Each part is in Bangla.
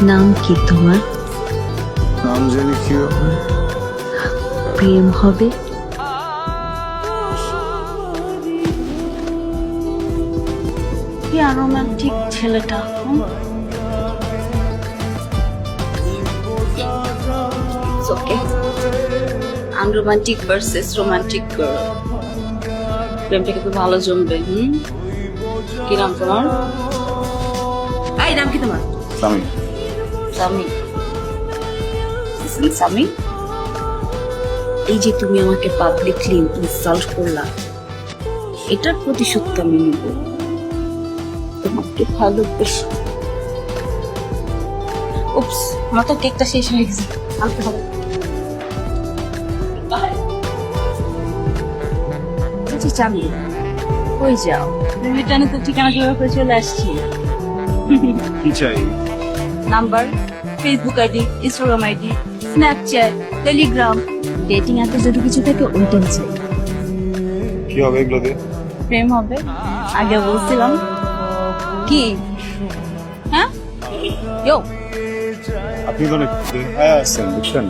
নাম কি তোমার? নাম জানি কি হবে? প্রেম হবে? কি রোমান্টিক ছেলেটা। ওকে, আনরোমান্টিক ভার্সেস রোমান্টিক গার্ল। প্রেমটা কিন্তু ভালো জমবে। কি নাম তোমার? এই নাম কি তোমার? স্বামী। স্বামী? স্বামী, এই যে তুমি আমাকে পাবলিকলি ইনসাল্ট করলা, এটার প্রতিশোধ তো আমি নিব। তোমাকে ভালোবেসে। উপস, আমার তো কেকটা শেষ হয়ে গেছে, আনতে হবে। চাবি কই যাও? রিটার্নে তো ঠিকানা জোগাড় করে চলে আসছি। কি চাই? Number, Facebook ID, Instagram ID, Snapchat, Telegram, dating অ্যাপে যদি কিছু থাকে ওইটাই চাই। কি হবে এগুলো দিয়ে? প্রেম হবে, আগে বলছিলাম। কি হ্যাঁ? ইয়ো, আপনি তো অনেক বেহায়া আছেন, বুঝছেন?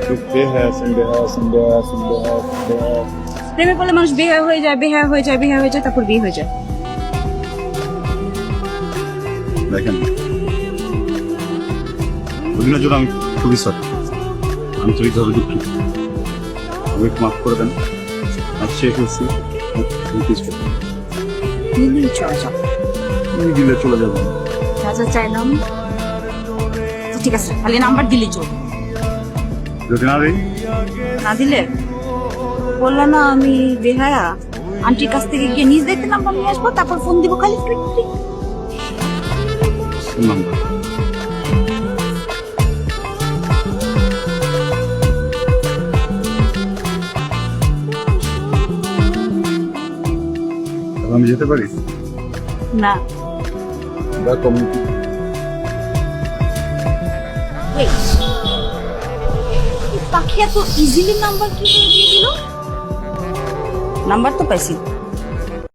খুব বেহায়া আছেন, বেহায়া আছেন, বেহায়া আছেন, বেহায়া আছেন, বেহায়া আছেন। প্রেমে পড়লে মানুষ বেহায়া হয়ে যায়, বেহায়া হয়ে যায়, বেহায়া হয়ে যায়, তারপর বিয়ে হয়ে যায়। দেখেন, ওদিনের জন্য আমি খুবই সরি, আন্তরিকভাবে দুঃখিত। আমি একটু মাফ করে দেন। আজ শেষ হচ্ছি, দিল্লি চলে যাও। দিলে চলে যাবেন। যা যা চাইলাম। তো ঠিক আছে, খালি নাম্বার দিলি চল। যদি না দেই, না দিলে বললো না আমি বেহায়া, আন্টির কাছ থেকে গিয়ে নিজ দেখতে নাম্বার নিয়ে আসবো, তারপর ফোন দিব খালি টুইট টুইট। নাম্বার আমি যেতে পারি? না, বা কমিউনিটি পাখি এত ইজিলি নাম্বার কি করে দিয়ে দিল? নাম্বার তো পাইছি,